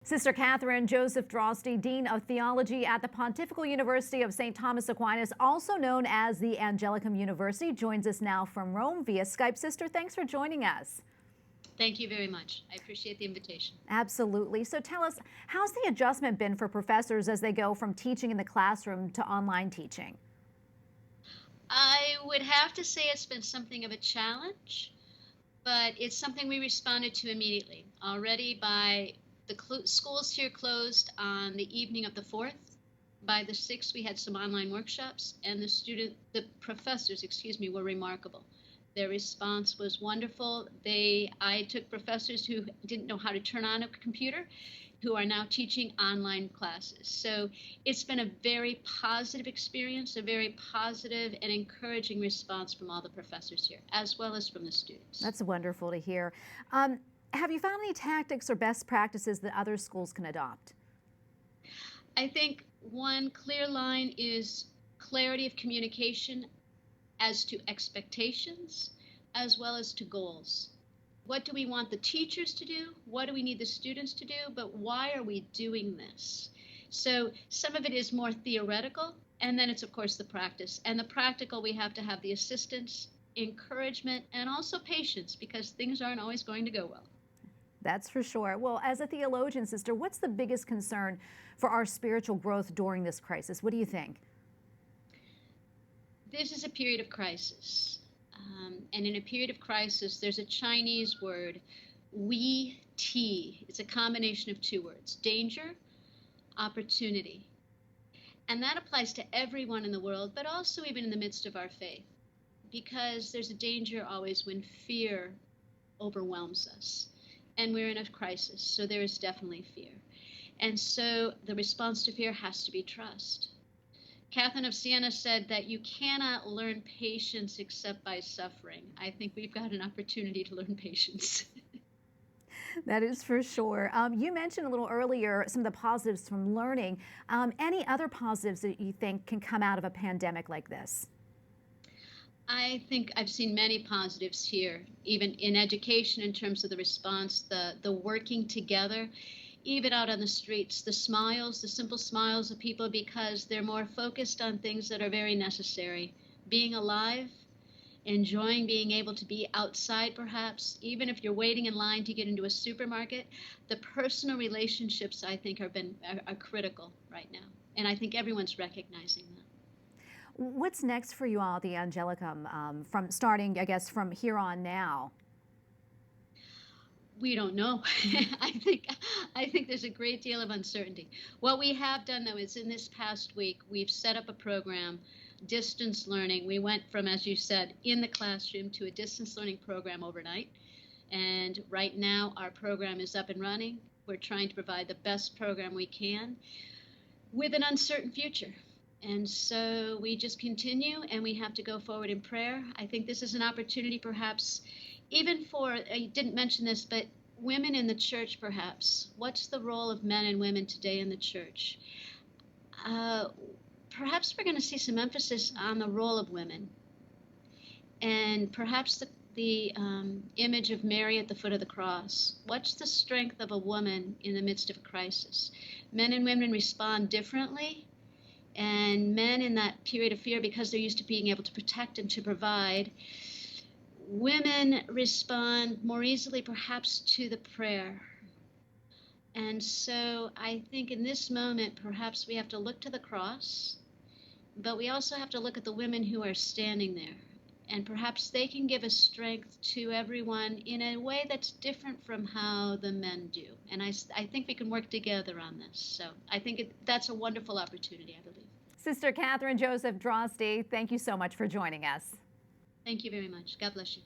Sister Catherine, Joseph Droste, Dean of Theology at the Pontifical University of St. Thomas Aquinas, also known as the Angelicum University, joins us now from Rome via Skype. Sister, thanks for joining us. Thank you very much. I appreciate the invitation. Absolutely. So tell us, how's the adjustment been for professors as they go from teaching in the classroom to online teaching? I would have to say it's been something of a challenge, but it's something we responded to immediately. Already by the schools here closed on the evening of the 4th. By the 6th, we had some online workshops, and the professors, were remarkable. Their response was wonderful. I took professors who didn't know how to turn on a computer, who are now teaching online classes. So it's been a very positive experience, a very positive and encouraging response from all the professors here, as well as from the students. That's wonderful to hear. Have you found any tactics or best practices that other schools can adopt? I think one clear line is clarity of communication as to expectations, as well as to goals. What do we want the teachers to do? What do we need the students to do? But why are we doing this? So some of it is more theoretical, and then it's, of course, the practice. And the practical, we have to have the assistance, encouragement, and also patience, because things aren't always going to go well. That's for sure. Well, as a theologian, Sister, what's the biggest concern for our spiritual growth during this crisis? What do you think? This is a period of crisis. And in a period of crisis, there's a Chinese word, It's a combination of two words, danger, opportunity. And that applies to everyone in the world, but also even in the midst of our faith, because there's a danger always when fear overwhelms us. And we're in a crisis, so there is definitely fear. And so the response to fear has to be trust. Catherine of Siena said that you cannot learn patience except by suffering. I think we've got an opportunity to learn patience. That is for sure. You mentioned a little earlier some of the positives from learning. Any other positives that you think can come out of a pandemic like this? I think I've seen many positives here, even in education in terms of the response, the working together, even out on the streets, the smiles, the simple smiles of people, because they're more focused on things that are very necessary. Being alive, enjoying being able to be outside perhaps, even if you're waiting in line to get into a supermarket, the personal relationships I think are critical right now. And I think everyone's recognizing that. What's next for you all at the Angelicum, from starting, I guess, from here on now? We don't know. I think there's a great deal of uncertainty. What we have done, though, is in this past week, we've set up a program, distance learning. We went from, as you said, in the classroom to a distance learning program overnight. And right now, our program is up and running. We're trying to provide the best program we can with an uncertain future. And so we just continue, and we have to go forward in prayer. I think this is an opportunity perhaps even for, I didn't mention this, but women in the church perhaps. What's the role of men and women today in the church? Perhaps we're going to see some emphasis on the role of women. And perhaps the image of Mary at the foot of the cross. What's the strength of a woman in the midst of a crisis? Men and women respond differently. And men in that period of fear, because they're used to being able to protect and to provide, women respond more easily perhaps to the prayer. And so I think in this moment, perhaps we have to look to the cross, but we also have to look at the women who are standing there. And perhaps they can give a strength to everyone in a way that's different from how the men do. And I think we can work together on this. So I think that's a wonderful opportunity, I believe. Sister Catherine, Joseph Droste, thank you so much for joining us. Thank you very much. God bless you.